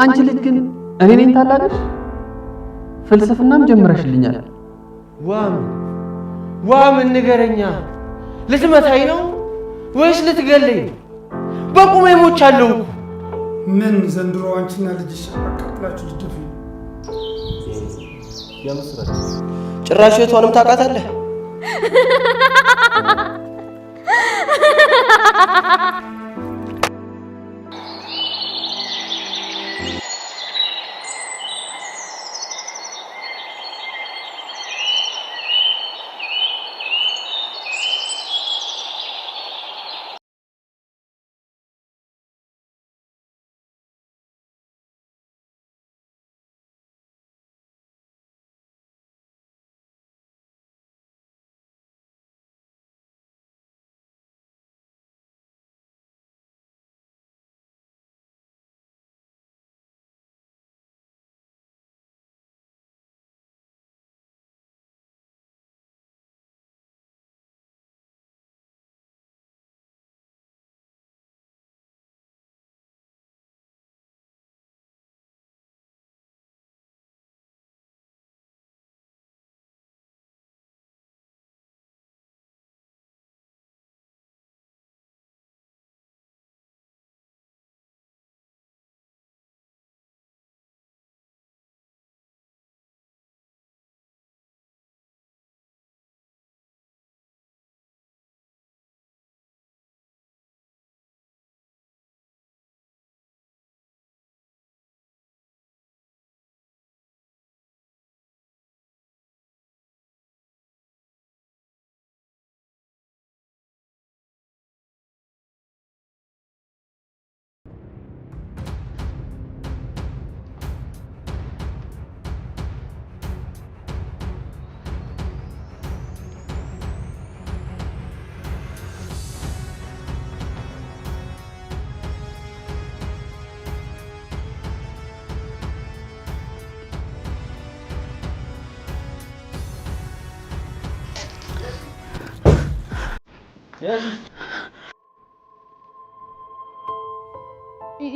አንቺ ልጅ ግን እኔ ነኝ ታላቅሽ? ፍልስፍናም ጀምረሽልኛል። ዋም ንገረኛ። ልትመታኝ ነው ወይስ ልትገለኝ ነው? በቁሜ ሞቻለሁ። ምን ዘንድሮ አንቺና ልጅሽ አቃጥላችሁ ልትደፉ? ያመስራች ጭራሽ የቷንም ታውቃታለህ?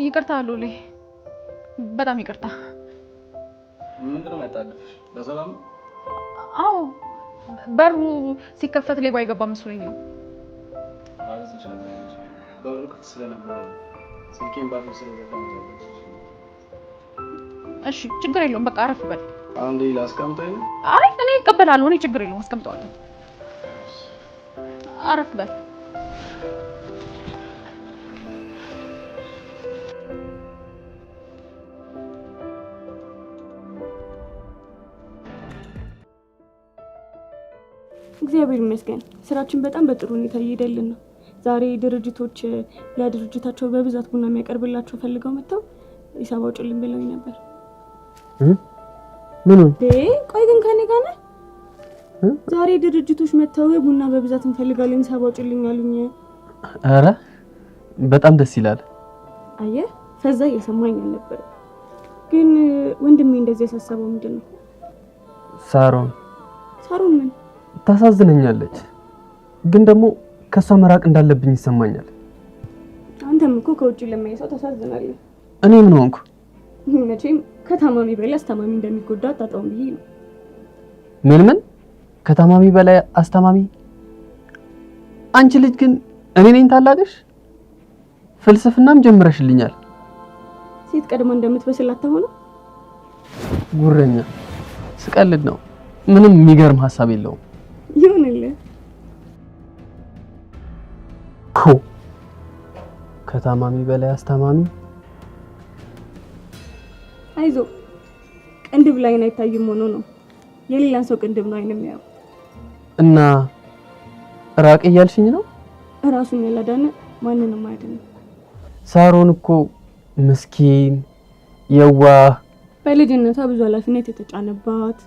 ይቅርታ ሉሌ፣ በጣም ይቅርታ። ምንድነው ያጣደፍሽ? ለሰላም? አዎ በሩ ሲከፈት ሌባ የገባ መስሎኝ ነው። ማለት ይችላል። በሩ ክፍት ስለነበረ ስልኬን ባትሪ ስለገባ ነው። እሺ ችግር የለውም፣ በቃ አረፍ በል። አንዴ ላስቀምጠኝ? አይ እኔ እቀበላለሁ። እኔ ችግር የለውም፣ አስቀምጠዋለሁ። አረፍ በል። እግዚአብሔር ይመስገን ስራችን በጣም በጥሩ ሁኔታ እየሄደልን ነው። ዛሬ ድርጅቶች ለድርጅታቸው በብዛት ቡና የሚያቀርብላቸው ፈልገው መጥተው ሂሳብ አውጪልኝ ብለውኝ ነበር። ምን? ቆይ ግን ከኔ ጋር ነህ? ዛሬ ድርጅቶች መጥተው ቡና በብዛት እንፈልጋለን ሂሳብ አውጪልኝ አሉኝ። አረ በጣም ደስ ይላል። አየህ ፈዛ እየሰማኝ ነበር። ግን ወንድሜ እንደዚህ ያሳሰበው ምንድነው? ሳሮን ምን ታሳዝነኛለች፣ ግን ደግሞ ከሷ መራቅ እንዳለብኝ ይሰማኛል። አንተም እኮ ከውጪ ለማይሰው ታሳዝናለህ። እኔ ምን ሆንኩ? መቼም ከታማሚ በላይ አስተማሚ እንደሚጎዳ አጣጣም ብዬ ነው። ምን ከታማሚ በላይ አስተማሚ? አንቺ ልጅ ግን እኔ ነኝ ታላቅሽ? ፍልስፍናም ጀምረሽልኛል። ሴት ቀድማ እንደምትበስል አታሆነው? ጉረኛ። ስቀልድ ነው። ምንም የሚገርም ሐሳብ የለውም። ይሁንልህ። ከታማሚ በላይ አስተማሚ። አይዞ ቅንድብ ላይ አይታይም ሆኖ ነው የሌላን ሰው ቅንድብ ነው አይንም ያው እና ራቅ እያልሽኝ ነው? ራሱን ያላዳነ ማንንም አይደለም። ሳሮን እኮ ምስኪን የዋህ፣ በልጅነቷ ብዙ ኃላፊነት የተጫነባት።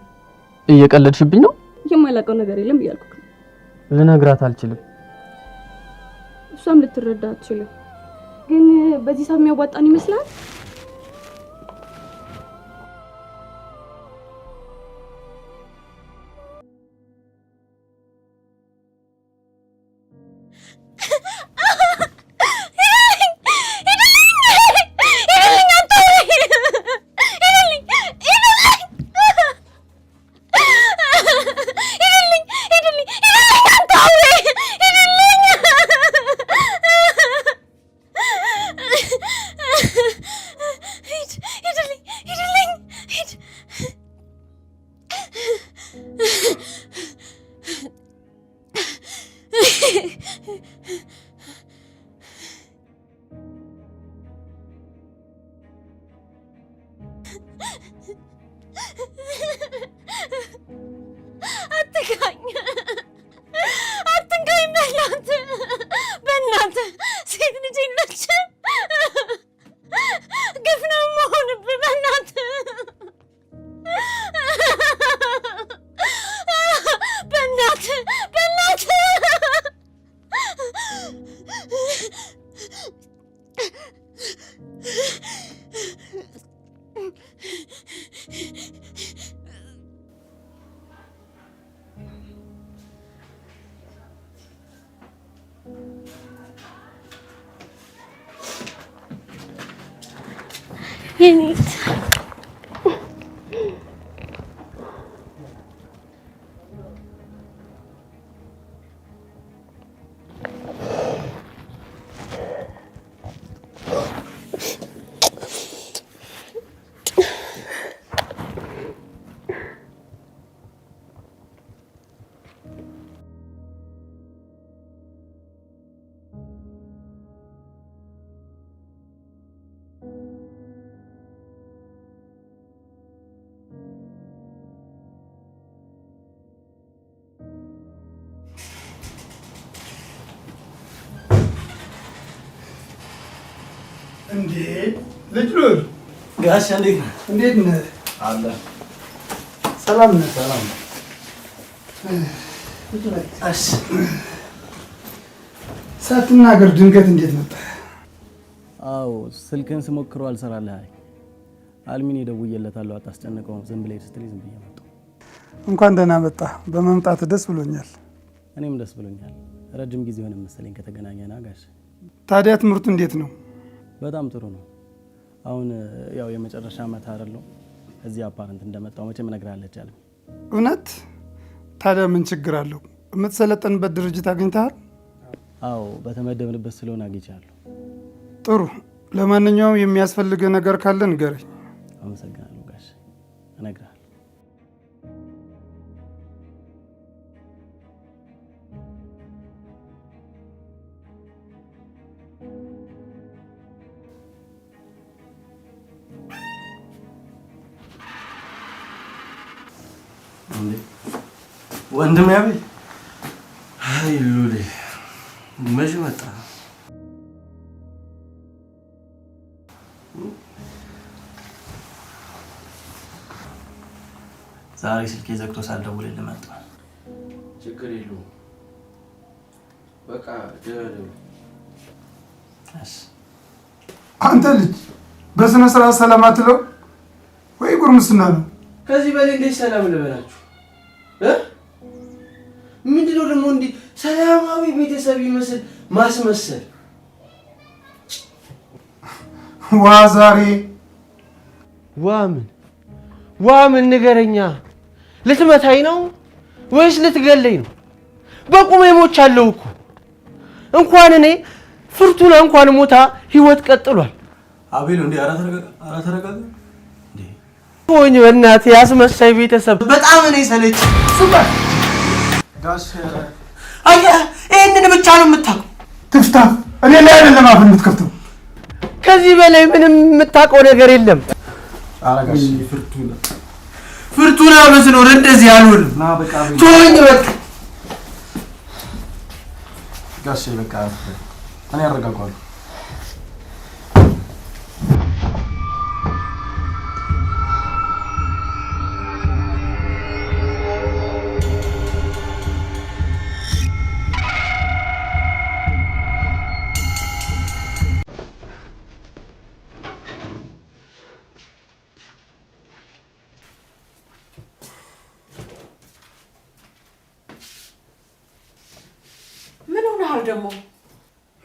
እየቀለድሽብኝ ነው? የማላውቀው ነገር የለም ብያልኩ። ልነግራት አልችልም። እሷም ልትረዳ አትችልም። ግን በዚህ ሰዓት የሚያዋጣን ይመስላል? አትንካኝ በእናትህ ሴት ልጅ የለችም። ግፍ ነው የምሆንብህ በእናትህ የኔት እንዴ ልጅ ሉል ጋሽ እንዴት ነህ? አለ ሰላም ነህ? ሰላም እሺ ሳትናገር ድንገት እንዴት መጣ? አዎ ስልክህን ስሞክረው አልሰራልህ አለኝ። አልሚን ደውዬለታለሁ አታስጨንቀውም ዝም ብለህ ስትለኝ ዝም ብዬ መጣሁ። እንኳን ደህና መጣ። በመምጣት ደስ ብሎኛል። እኔም ደስ ብሎኛል። ረጅም ጊዜ ሆነ መሰለኝ ከተገናኘና ጋሽ። ታዲያ ትምህርቱ እንዴት ነው? በጣም ጥሩ ነው። አሁን ያው የመጨረሻ ዓመት አይደለም እዚህ አፓረንት እንደመጣው መቼም እነግርሃለች አለኝ። እውነት? ታዲያ ምን ችግር አለው? የምትሰለጠንበት ድርጅት አግኝተሃል? አዎ በተመደብንበት ስለሆነ አግኝቻለሁ። ጥሩ። ለማንኛውም የሚያስፈልግ ነገር ካለ ንገረኝ። አመሰግናለሁ ጋሽ። እነግርሃለሁ። ወንድም ያቤ አይ ሉሌ መቼ መጣ? ዛሬ ስልኬ ዘግቶ ሳልደውልልህ መጣሁ። ችግር የለውም በቃ ደውል። አንተ ልጅ በስነ ስርዓት ሰላም አትለው ወይ ጉርምስና ነው? ከዚህ በላይ እንዴት ሰላም ልበላችሁ? ምንድነው ደግሞ እንዲህ ሰላማዊ ቤተሰብ ይመስል ማስመሰል? ዋ ዛሬ ምን ንገረኛ። ልትመታኝ ነው ወይስ ልትገለኝ ነው? በቁሜ ሞቻለሁ እኮ። እንኳን እኔ ፍርቱና እንኳን ሞታ ህይወት ቀጥሏል። አቤል እንዴ አራ ተረጋጋ እንዴ። ወኝ በእናትህ ያስመሳይ ቤተሰብ በጣም እኔ ሰለች። ሱፐር ጋሽ አያ ይሄንን ብቻ ነው የምታውቀው። ትፍታ። እኔ ላይ አይደለም አፍ የምትከፍተው። ከዚህ በላይ ምንም የምታውቀው ነገር የለም። አረጋሽ ፍርቱና መስኖር እንደዚህ አልሆንም። ና በቃ ተወኝ በቃ ጋሽ በቃ እኔ አረጋጋለሁ። ደግሞ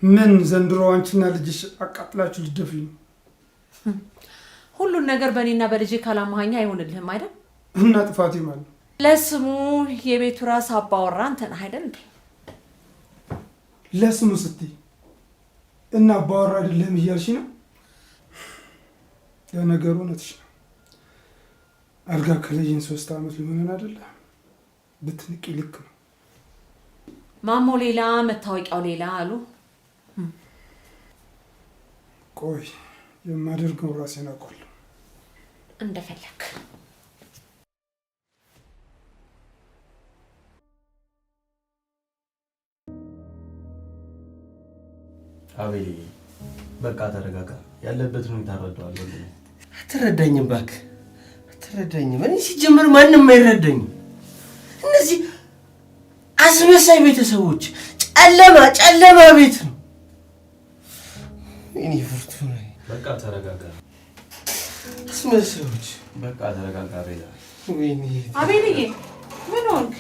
ምን ዘንድሮ አንቺና ልጅሽ አቃጥላችሁ ልትደፍኝ ነው? ሁሉን ነገር በእኔና በልጄ ካላማኸኛ አይሆንልህም አይደል? እና ጥፋቴ ማለት ለስሙ የቤቱ ራስ አባወራ አንተ ነህ አይደል? ለስሙ ስትይ እና አባወራ አይደለም እያልሽ ነው? ለነገሩ እውነትሽ ነው። አልጋ ከለየን 3 ዓመት ሊሆነን አይደለ? ብትንቂ ልክ ነው። ማሞ ሌላ መታወቂያው ሌላ አሉ። ቆይ የማደርገው ራሴን አውቃለሁ። እንደፈለክ አቤል በቃ ተረጋጋ። ያለበትን ሁኔታ ታረዳዋለህ ወንድሜ። አትረዳኝም እባክህ አትረዳኝም። እኔ ሲጀመር ማንም አይረዳኝም። እነዚህ አስመሳይ ቤተሰቦች ጨለማ ቤት ነው። እኔ ፍርቱና በቃ ተረጋጋ። አስመሳዮች በቃ ተረጋጋ አቤል። ወይኔ አቤልዬ ምን ሆንክ?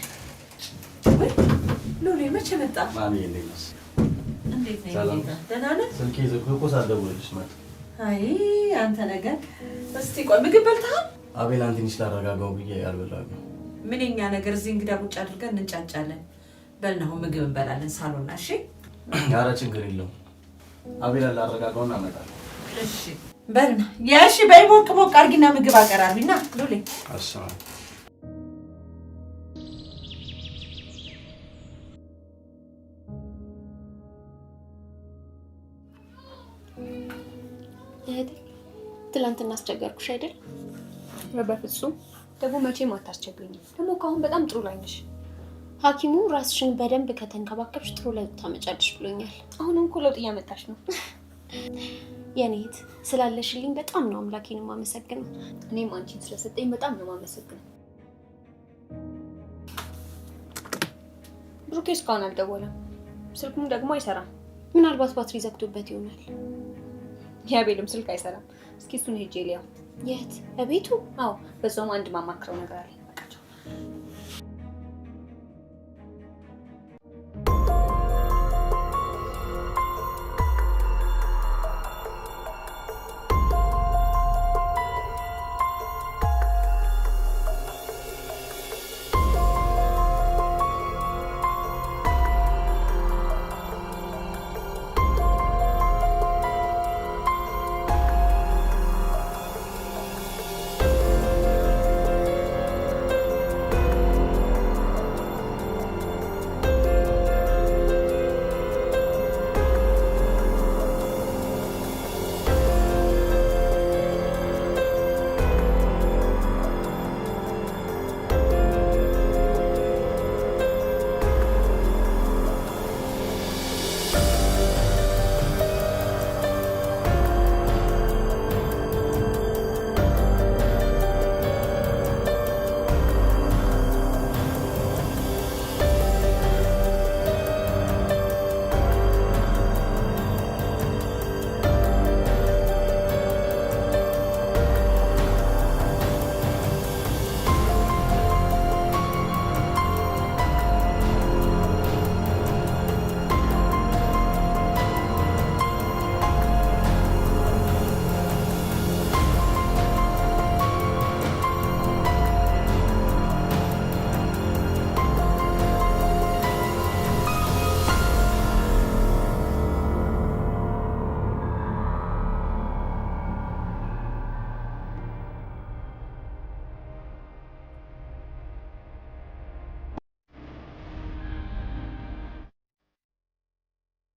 ወይ ሉሊ መቼ መጣ? ማሚ እንዴት ነሽ? እንዴት ነህ? ደህና ነህ? ስልኬ ዘግቶ ሳልደውልልሽ መጣ። አይ አንተ ነገር እስቲ ቆይ ምግብ በልተሃል? አቤል አንተን ላረጋጋው ብዬ አልበላም። ምንኛ ነገር እዚህ እንግዳ ቁጭ አድርገን እንጫጫለን። በልነው ምግብ እንበላለን ሳሎና። እሺ ኧረ ችግር የለውም። አቤል ላረጋጋውና አመጣለሁ። እሺ በልና ያሺ በይ ሞቅ ሞቅ አድርጊና ምግብ አቀራርቢና ሉሊ። አሰማ ትላንትና አስቸገርኩሽ አይደል? በፍጹም ደግሞ መቼም አታስቸግሪኝ። ደግሞ ካሁን በጣም ጥሩ ላይ ነሽ። ሐኪሙ ራስሽን በደንብ ከተንከባከብሽ ጥሩ ለውጥ ታመጫለሽ ብሎኛል። አሁንም እኮ ለውጥ እያመጣሽ ነው። የኔ እህት ስላለሽልኝ በጣም ነው አምላኬን የማመሰግነው። እኔም አንቺን ስለሰጠኝ በጣም ነው የማመሰግነው። ብሩኬ እስካሁን አልደወለም። ስልኩም ደግሞ አይሰራም። ምናልባት ባትሪ ዘግቶበት ይሆናል። የአቤልም ስልክ አይሰራም። እስኪ እሱን ሄጄ ሊያው። የት? እቤቱ? አዎ፣ በዛውም አንድ ማማክረው ነገር አለ።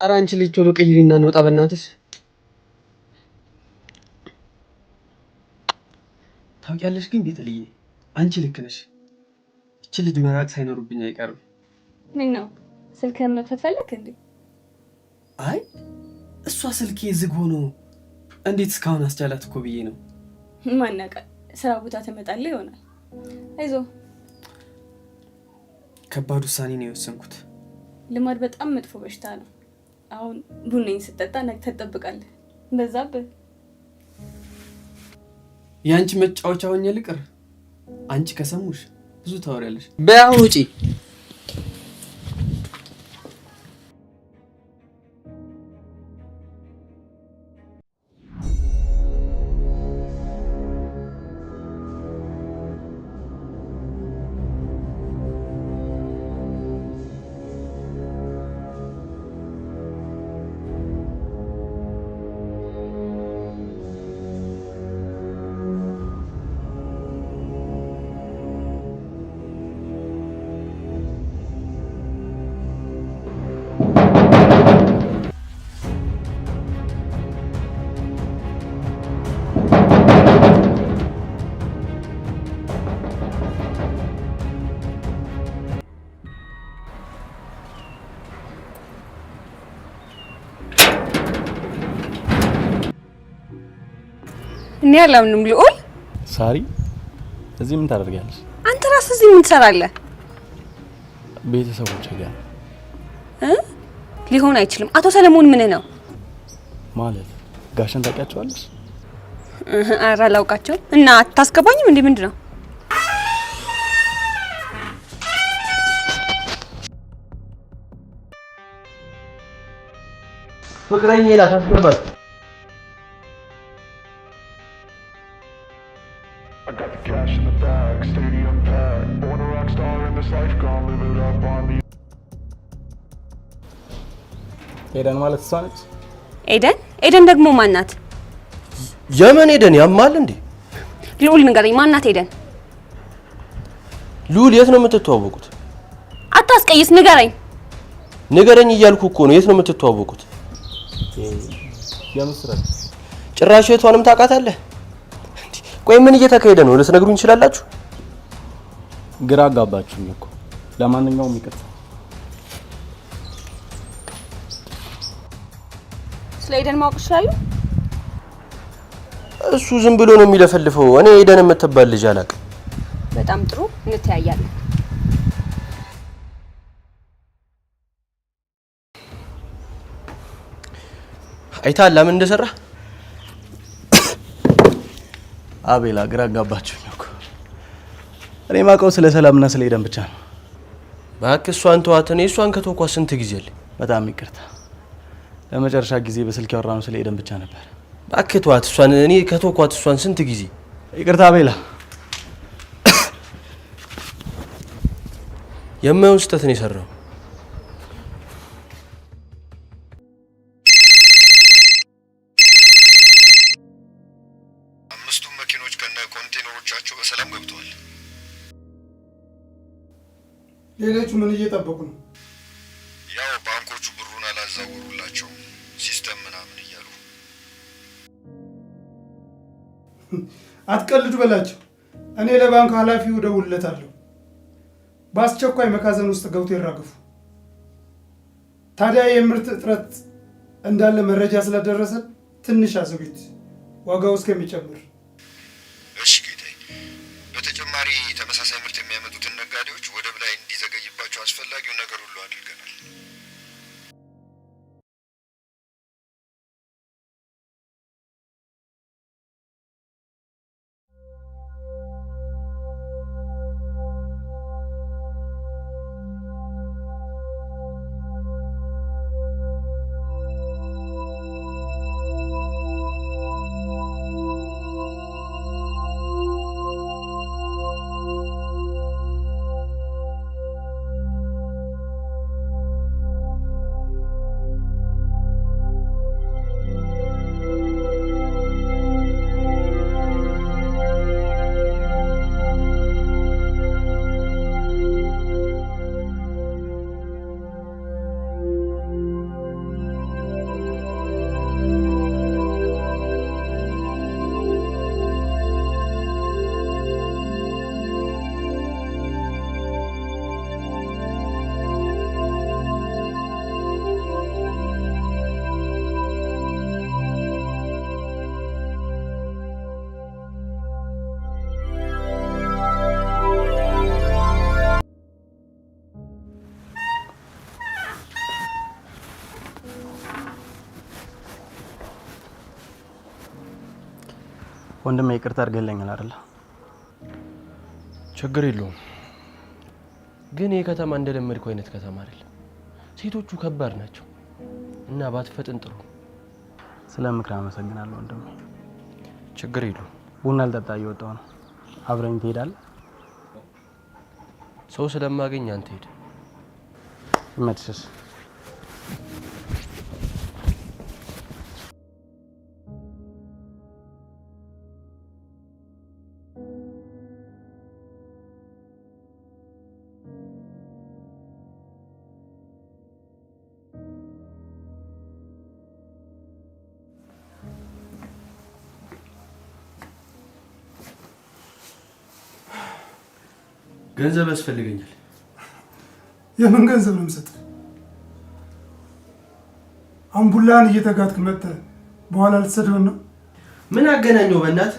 ኧረ አንቺ ልጅ ቶሎ ቀይሪና እንውጣ በእናትሽ። ታውቂያለሽ ግን ቤተልዬ አንቺ ልክ ነሽ። እቺ ልጅ መራቅ ሳይኖርብኝ አይቀርም። ምን ነው ስልክህን መፈለክ እንዴ? አይ እሷ ስልኬ ዝግ ሆኖ እንዴት እስካሁን አስቻላት እኮ ብዬ ነው። ማን ያውቃል፣ ስራ ቦታ ትመጣለህ ይሆናል። አይዞህ። ከባድ ውሳኔ ነው የወሰንኩት። ልማድ በጣም መጥፎ በሽታ ነው። አሁን ቡናዬን ስጠጣ ነግተህ ትጠብቃለህ። በዛብህ። የአንቺ መጫወቻ ሆኜ ልቅር? አንቺ ከሰሙሽ ብዙ ታወሪያለሽ። በይ አሁን ውጪ። እኔ አላምንም ልዑል። ሳሪ እዚህ ምን ታደርጊያለሽ? አንተ ራስህ እዚህ ምን ትሰራለህ? ቤተሰቦቼ ጋር ሊሆን አይችልም። አቶ ሰለሞን ምን ነው ማለት? ጋሽን ታውቂያቸዋለሽ? ኧረ አላውቃቸውም። እና አታስገባኝም እንዴ? ምንድነው? ፍቅረኛዬ ናት አስገባት። ኤደን ማለት እሷ ነች? ኤደን ደግሞ ማን ናት? የምን ኤደን? ያማል እንዴ? ልዑል ንገረኝ፣ ማን ናት ኤደን? ልዑል የት ነው የምትተዋወቁት? አታስቀይስ፣ ንገረኝ። ንገረኝ እያልኩ እኮ ነው። የት ነው የምትተዋወቁት? የምስራት ጭራሽ የቷንም ታውቃታለህ? ቆይ ምን እየተካሄደ ነው? ልትነግሩኝ ትችላላችሁ? ግራ አጋባችሁኝ እኮ። ለማንኛውም ይቅርታ። ስለ ኤደን ማወቅ ይችላሉ? እሱ ዝም ብሎ ነው የሚለፈልፈው። እኔ ኤደን የምትባል ልጅ አላውቅም። በጣም ጥሩ፣ እንተያያለን። አይታል ለምን እንደሰራ? አቤላ ግራ አጋባችሁኝ እኮ። እኔ ማውቀው ስለ ሰላምና ስለ ኤደን ብቻ ነው። እባክህ እሷን ተዋት። እኔ እሷን ከተውኳት ስንት ጊዜ አለ። በጣም ይቅርታ። ለመጨረሻ ጊዜ በስልክ ያወራነው ስለ ኤደን ብቻ ነበር። እባክህ ተዋት እሷን። እኔ ከተውኳት እሷን ስንት ጊዜ። ይቅርታ አቤላ። የማይሆን ስህተት ነው የሰራው። አምስቱም መኪኖች ከነ ኮንቴነሮቻቸው በሰላም ገብተዋል። ሌሎቹ ምን እየጠበቁ ነው? ያው ባንኮቹ ብሩን አላዛወሩላቸው ሲስተም ምናምን እያሉ። አትቀልዱ በላቸው። እኔ ለባንክ ኃላፊው እደውልለታለሁ። በአስቸኳይ መጋዘን ውስጥ ገብቶ ይራገፉ። ታዲያ የምርት እጥረት እንዳለ መረጃ ስለደረሰን ትንሽ አዘግዩት፣ ዋጋው እስከሚጨምር። እሺ ጌታዬ። በተጨማሪ ተመሳሳይ ምርት የሚያመጡትን ነጋዴዎች ወደብ ላይ እንዲዘገይባቸው አስፈላጊው ነገር ሁሉ አድርገናል። ወንድሜ ይቅርታ አድርገልኛል አይደል? ችግር የለውም። ግን ይሄ ከተማ እንደለመድከው አይነት ከተማ አይደለም። ሴቶቹ ከባድ ናቸው እና ባትፈጥን ጥሩ። ስለ ምክር አመሰግናለሁ ወንድሜ። ችግር የለውም። ቡና ልጠጣ እየወጣሁ ነው። አብረኝ ትሄዳለህ? ሰው ስለማገኝ አንተ ሄድ። ይመችሽ። ገንዘብ ያስፈልገኛል። የምን ገንዘብ ነው የምሰጥህ? አምቡላን እየተጋትክ መጥተህ በኋላ ልትሰድበን ነው? ምን አገናኘው? በእናት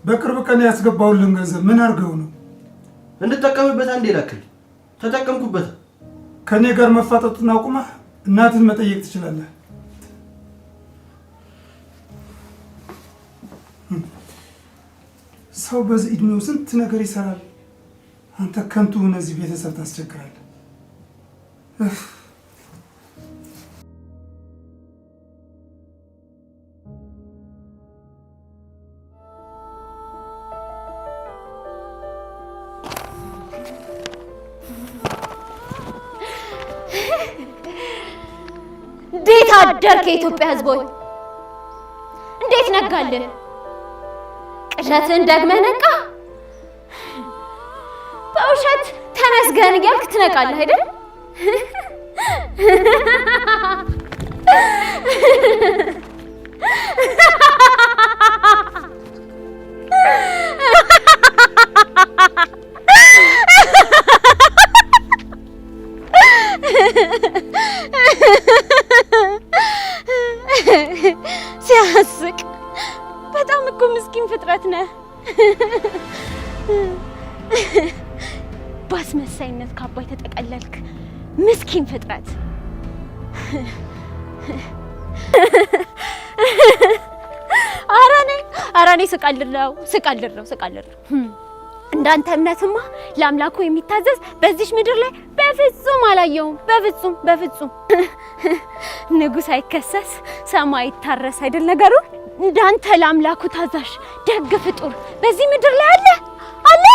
በቅርብ ቀን ያስገባውልን ገንዘብ ምን አድርገው ነው? እንድጠቀምበት አንዴ ላክልኝ። ተጠቀምኩበት። ከኔ ጋር መፋጠጡን አቁመህ እናትን መጠየቅ ትችላለህ። ሰው በዚህ እድሜው ስንት ነገር ይሰራል። አንተ ከንቱ እነዚህ ቤተሰብ ታስቸግራለህ። እንዴት አደርክ የኢትዮጵያ ሕዝብ ሆይ? እንዴት ነጋልህ? ቅዠትን ደግመህ ነቃ? በውሸት ተመስገን እያልክ ትነቃለህ አይደል? ሲያስቅ በጣም እኮ ምስኪን ፍጥረት ነህ። በአስመሳይነት ካባይ ተጠቀለልክ ምስኪን ፍጥረት። ኧረ እኔ ስቃልለው። እንዳንተ እምነትማ ለአምላኩ የሚታዘዝ በዚች ምድር ላይ በፍጹም አላየውም። በፍጹም ንጉሥ አይከሰስ ሰማይ ይታረስ አይደል ነገሩ? እንዳንተ ለአምላኩ ታዛዥ ደግ ፍጡር በዚህ ምድር ላይ አለ?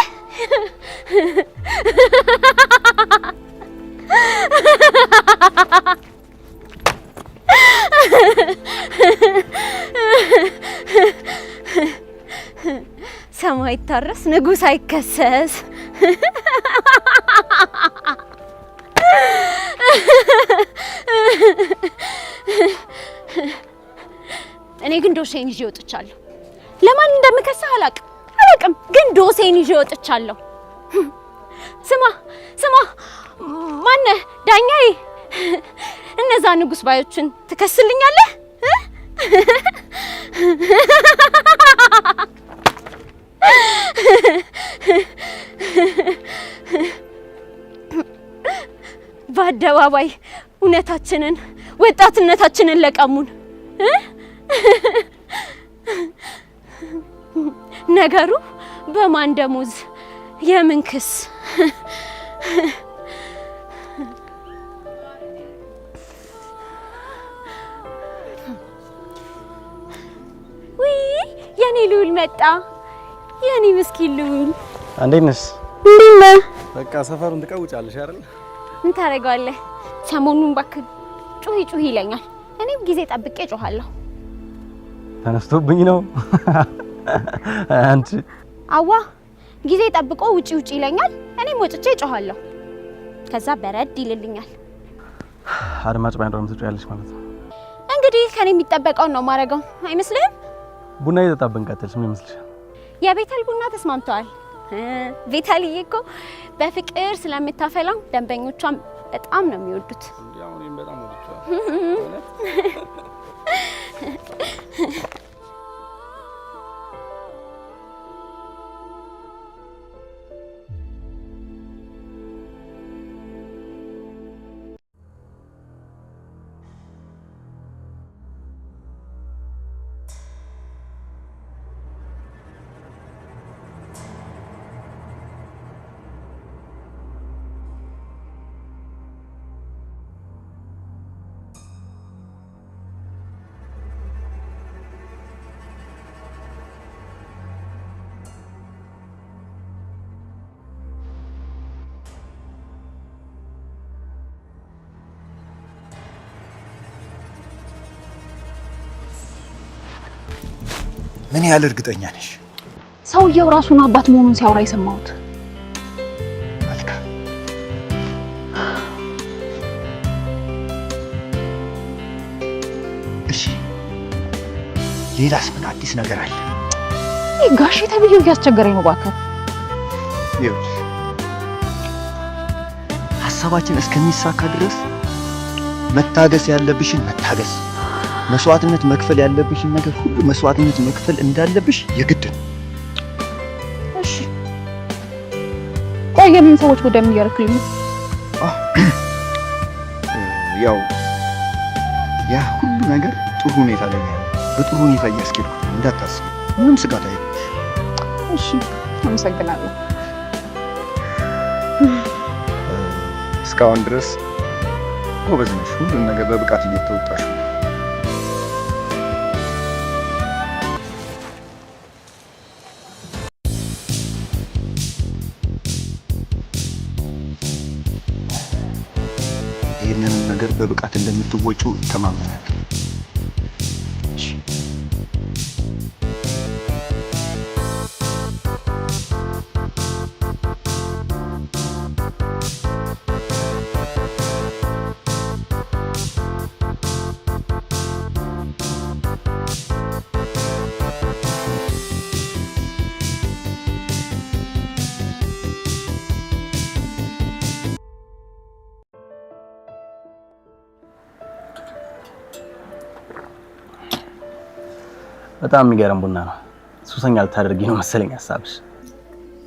ሰማይ ይታረስ ንጉሥ አይከሰስ። እኔ ግን ዶሴን ይዤ ወጥቻለሁ። ለማን እንደምከስህ አላቅም፣ ግን ዶሴን ይዤ ወጥቻለሁ። ስማ ማነህ ዳኛዬ? እነዛ ንጉሥ ባዮችን ትከስልኛለህ? በአደባባይ እውነታችንን ወጣትነታችንን ለቀሙን። ነገሩ በማን ደሞዝ የምን ክስ? ውይ የኔ ልዑል መጣ። የኔ ምስኪን ልዑል እንዴት ነሽ? እንዴት ነህ? በቃ ሰፈሩን ትቀውጫለሽ አይደል? ምን ታደርገዋለህ? ሰሞኑን እባክህ ጩሂ ይለኛል። እኔም ጊዜ ጠብቄ ጮሃለሁ። ተነስቶብኝ ነው አንቺ? አዋ ጊዜ ጠብቆ ውጪ ይለኛል። እኔም ወጥቼ ጮሃለሁ። ከዛ በረድ ይልልኛል። አድማጭ ባይኖርም ትጮያለሽ ማለት ነው። እንግዲህ ከኔ የሚጠበቀው ነው ማረገው። አይመስልህም? ቡና እየጠጣብን ቀጥልሽ ምን ይመስልሻል? የቤተል ቡና ተስማምተዋል። ቤተልዬ እኮ በፍቅር ስለምታፈላው ደንበኞቿን በጣም ነው የሚወዱት። ያው እኔም በጣም ወድቻለሁ። ምን ያህል እርግጠኛ ነሽ? ሰውየው ራሱን አባት መሆኑን ሲያወራ የሰማሁት። መልካም። እሺ ሌላስ ምን አዲስ ነገር አለ? ጋሼ ተብዬው እያስቸገረኝ ነው። እባክህ ይኸውልሽ ሀሳባችን እስከሚሳካ ድረስ መታገስ ያለብሽን መታገስ፣ መስዋዕትነት መክፈል ያለብሽን ነገር ሁሉ መስዋዕትነት መክፈል እንዳለብሽ የግድ ነው። እሺ ቆይ የምን ሰዎች ጉዳይ ምን እያደረክልኝ ነው? ያው ያ ሁሉ ነገር ጥሩ ሁኔታ ላይ ነው። በጥሩ ሁኔታ እያስኬድኩ እንዳታስብ፣ ምንም ስጋት አይደለም። እሺ አመሰግናለሁ። እስካሁን ድረስ ጎበዝ ነሽ። ሁሉን ነገር በብቃት እየተወጣሽ ነው። ይህንን ነገር በብቃት እንደምትወጪው ተማምናለሁ። በጣም የሚገርም ቡና ነው። ሱሰኛ ልታደርጊ ነው መሰለኝ ሀሳብሽ።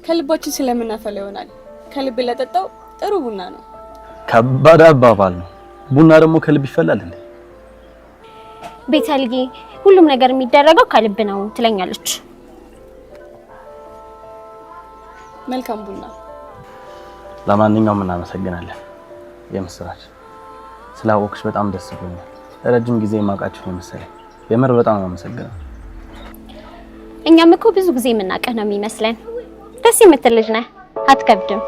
ከልባችን ስለምናፈላ ይሆናል። ከልብ ለጠጣው ጥሩ ቡና ነው። ከባድ አባባል ነው። ቡና ደግሞ ከልብ ይፈላል እንዴ? ቤተልጌ ሁሉም ነገር የሚደረገው ከልብ ነው ትለኛለች። መልካም ቡና። ለማንኛውም እናመሰግናለን። የምስራች ስላወቅሽ በጣም ደስ ብሎኛል። ረጅም ጊዜ ማውቃችሁ ነው መሰለኝ። የምር በጣም አመሰግናለሁ። እኛም እኮ ብዙ ጊዜ የምናውቀህ ነው የሚመስለን። ደስ የምትል ልጅ ነህ፣ አትከብድም።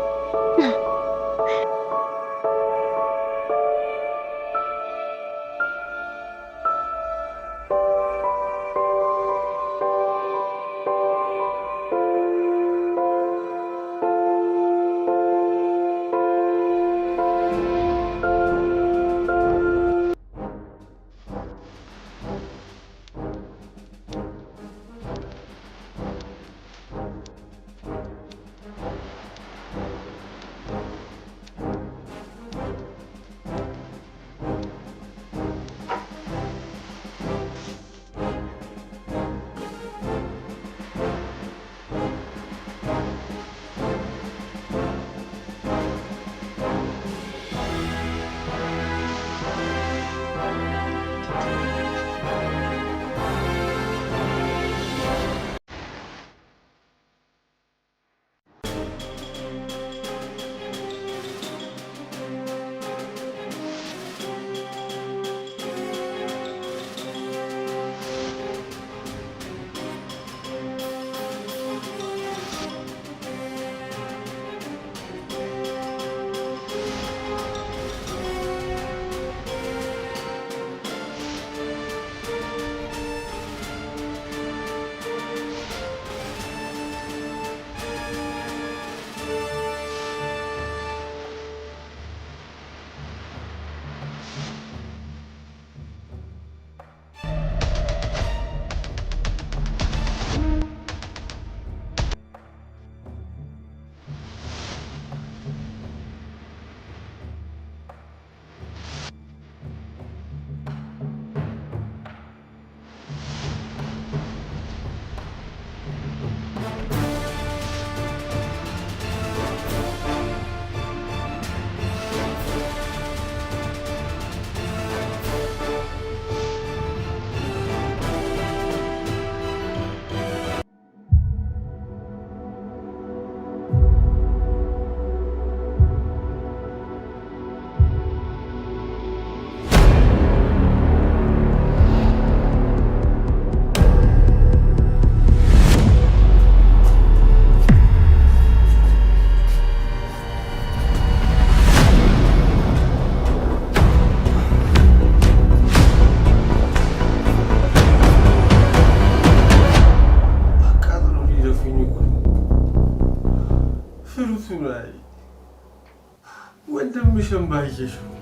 ወንድምሽን ባየሽው